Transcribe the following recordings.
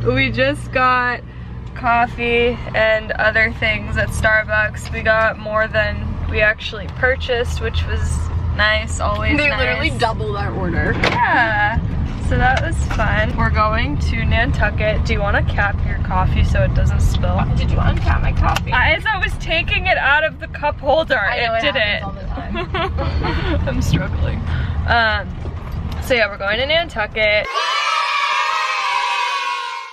We just got coffee and other things at Starbucks. We got more than we actually purchased, which was nice, always They nice. literally doubled our order. Yeah, so that was fun. We're going to Nantucket. Do you want to cap your coffee so it doesn't spill? Did you uncap my coffee? As I was taking it out of the cup holder, I know it did happens it. all the time. I'm struggling. So yeah, we're going to Nantucket.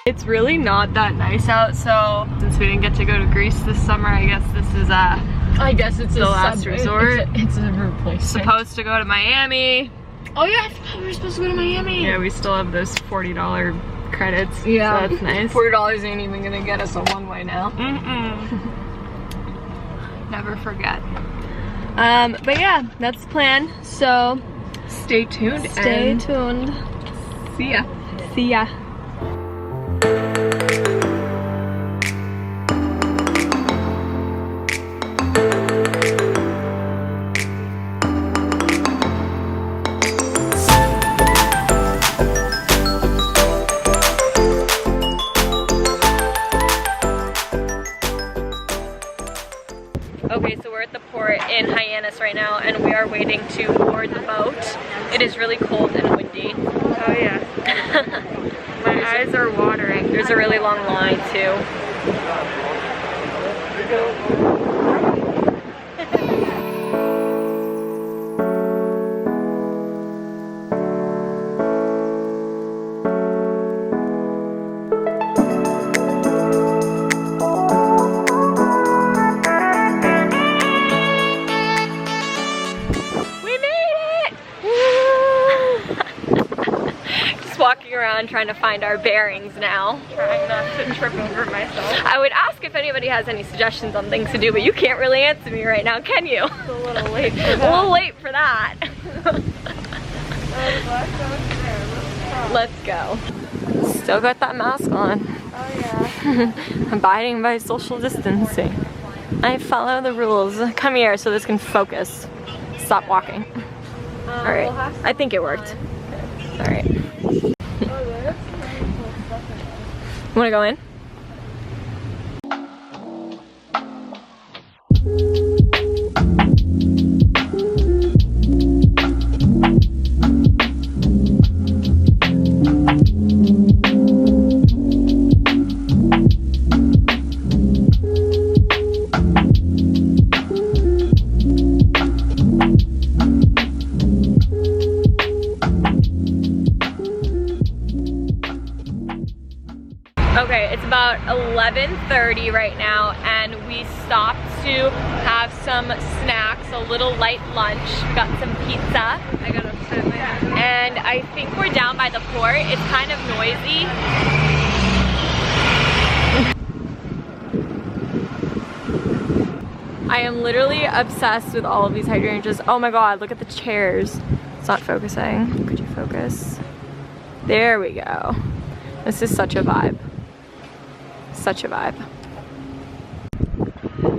It's really not that nice out, so since we didn't get to go to Greece this summer, I guess this is I guess it's the last resort. It's a replacement. Supposed to go to Miami. Oh yeah, I forgot we were supposed to go to Miami. Yeah, we still have those $40 credits. Yeah, so that's nice. $40 ain't even gonna get us a one-way now. Never forget. But yeah, that's the plan. So Stay tuned. stay tuned. See ya. See ya. Okay, so we're at the port in Hyannis right now, and we are waiting to board the boat. It is really cold and windy. Oh yeah. My eyes are watering. There's a really long line too. Walking around trying to find our bearings now. Trying not to trip over myself. I would ask if anybody has any suggestions on things to do, but you can't really answer me right now, can you? It's a little late for that. A little late for that. Let's go. Still got that mask on. Oh yeah. Abiding by social distancing. I follow the rules. Come here so this can focus. Stop walking. Alright, I think it worked. Alright. You wanna go in? Okay, it's about 11:30 right now, and we stopped to have some snacks, a little light lunch. We got some pizza. I got upset my head. And I think we're down by the port. It's kind of noisy. I am literally obsessed with all of these hydrangeas. Oh my god, look at the chairs. It's not focusing. Could you focus? There we go. This is such a vibe. Such a vibe.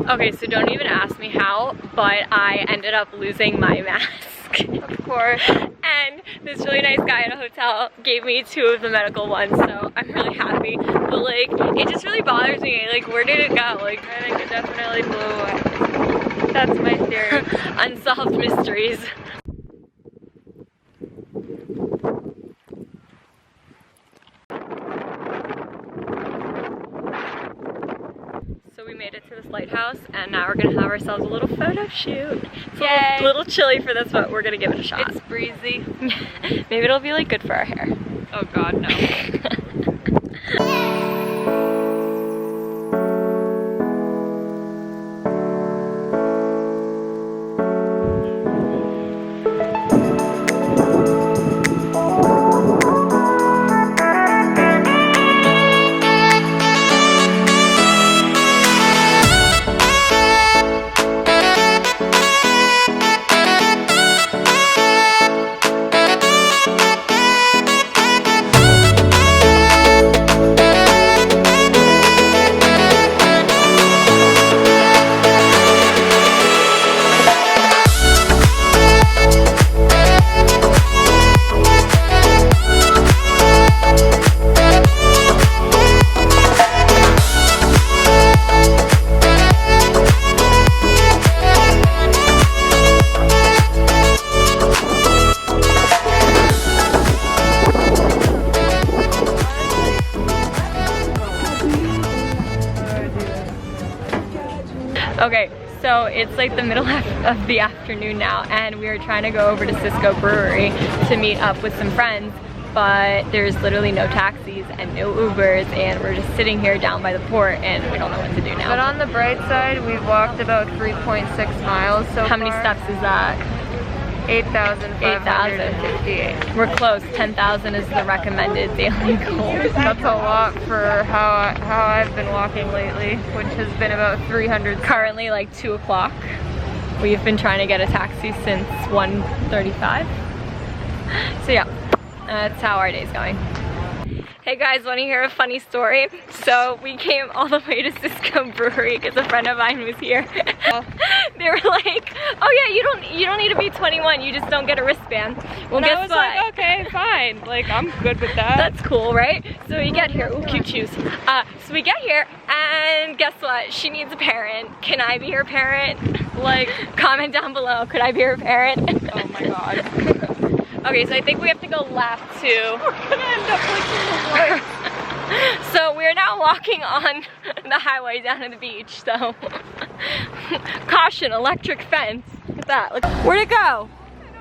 Okay, so don't even ask me how, but I ended up losing my mask, of course. And this really nice guy at a hotel gave me 2 of the medical ones, so I'm really happy. But like, it just really bothers me. Like, where did it go? Like, I think it definitely blew away. That's my theory. Unsolved mysteries. So we made it to this lighthouse, and now we're gonna have ourselves a little photo shoot. It's a little chilly for this, but we're gonna give it a shot. It's breezy. Maybe it'll be like good for our hair. Oh god, no. Okay, so it's like the middle of the afternoon now, and we are trying to go over to Cisco Brewery to meet up with some friends, but there's literally no taxis and no Ubers, and we're just sitting here down by the port and we don't know what to do now. But on the bright side, we've walked about 3.6 miles so far. How many steps is that? 8,558. We're close. 10,000 is the recommended daily goal. That's a lot for how I've been walking lately, which has been about 300. Currently like 2 o'clock. We've been trying to get a taxi since 1:35. So yeah, that's how our day's going. Hey guys, want to hear a funny story? So we came all the way to Cisco Brewery because a friend of mine was here. They were like, "Oh yeah, you don't need to be 21. You just don't get a wristband." Well, and guess I was what? like, okay, fine. Like, I'm good with that. That's cool, right? So we get here. Ooh, cute shoes. So we get here, and guess what? She needs a parent. Can I be her parent? Like, comment down below. Could I be her parent? Oh my god. Okay, so I think we have to go left too. We're gonna end up like in the woods. So we're now walking on the highway down to the beach, so caution, electric fence. Look at that. Look, where'd it go? I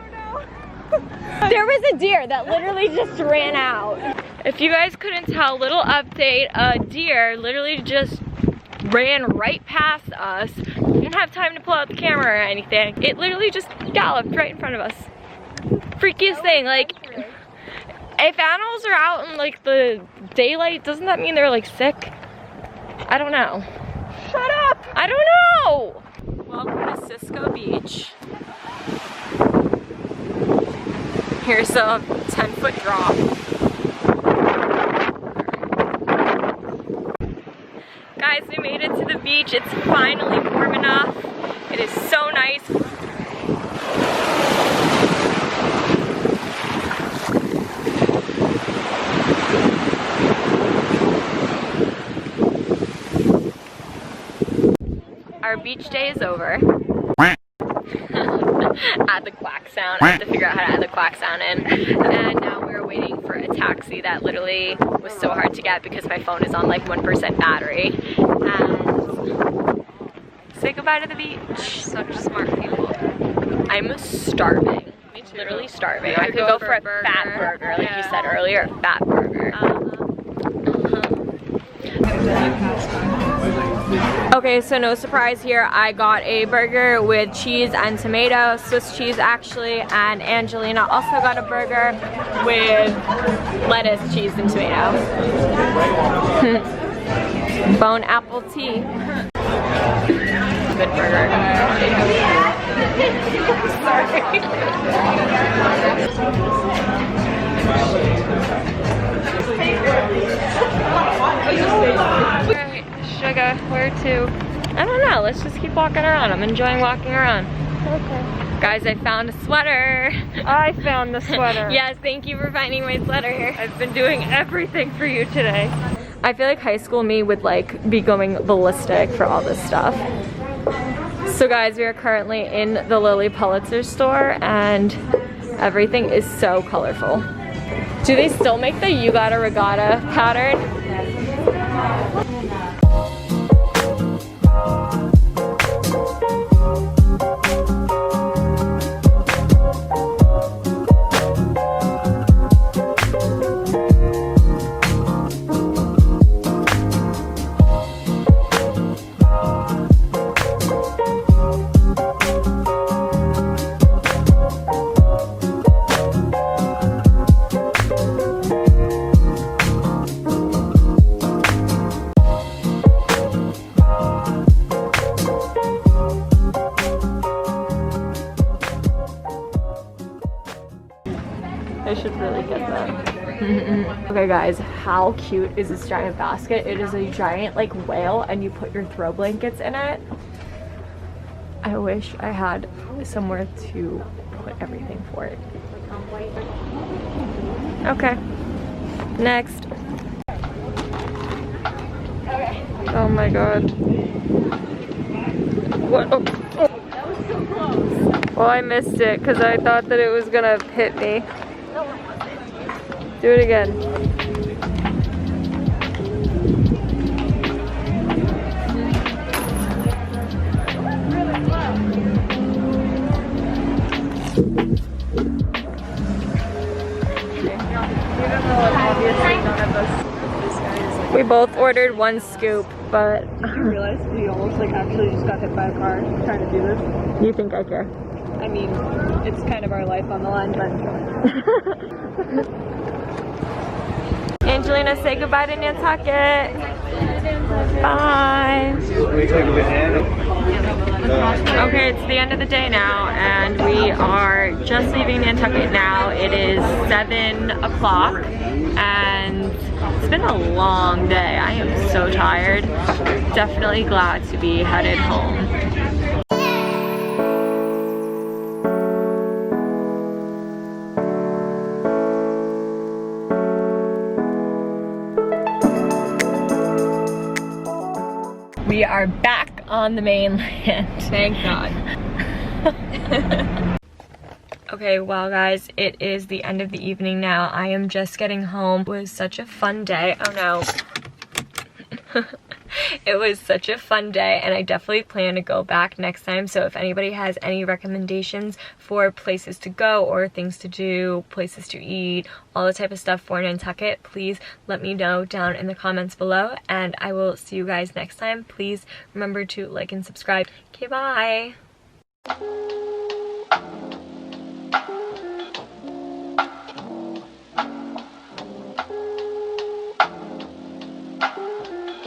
don't know. There was a deer that literally just ran out. If you guys couldn't tell, little update, a deer literally just ran right past us. We didn't have time to pull out the camera or anything. It literally just galloped right in front of us. Freakiest thing, like, if animals are out in like the daylight, doesn't that mean they're like sick? I don't know. Shut up! I don't know! Welcome to Cisco Beach. Here's a 10-foot drop. Guys, we made it to the beach. It's finally warm enough. It is so nice. Our beach day is over. Add the quack sound. I have to figure out how to add the quack sound in. And now we're waiting for a taxi that literally was so hard to get because my phone is on like 1% battery. And say goodbye to the beach. Such smart people. I'm starving. Me too. Literally starving. I could go for a fat burger, like you said earlier. A fat burger. Okay, so no surprise here. I got a burger with cheese and tomato, Swiss cheese actually, and Angelina also got a burger with lettuce, cheese, and tomato. Bone apple tea. Good burger. Alright, sugar, where to? I don't know, let's just keep walking around. I'm enjoying walking around. Okay. Guys, I found a sweater. I found the sweater. Yes, thank you for finding my sweater. I've been doing everything for you today. I feel like high school me would like be going ballistic for all this stuff. So guys, we are currently in the Lily Pulitzer store and everything is so colorful. Do they still make the You Gotta Regatta pattern? I should really get that. Okay guys, how cute is this giant basket? It is a giant like whale and you put your throw blankets in it. I wish I had somewhere to put everything for it. Okay, next. Okay. Oh my god. What? Oh. That was so close. Well, I missed it because I thought that it was gonna hit me. Do it again. both ordered one scoop, but Did you realize we almost like actually just got hit by a car trying to do this? you think I care? I mean, it's kind of our life on the line, but Angelina, say goodbye to Nantucket. Bye. Okay, it's the end of the day now, and we are just leaving Nantucket now. It is 7 o'clock, and it's been a long day. I am so tired. Definitely glad to be headed home. We are back on the mainland. thank God. Okay, well guys, it is the end of the evening now. I am just getting home. It was such a fun day. Oh no. It was such a fun day, and I definitely plan to go back next time. So if anybody has any recommendations for places to go or things to do, places to eat, all the type of stuff for Nantucket, please let me know down in the comments below, and I will see you guys next time. Please remember to like and subscribe. Okay, bye.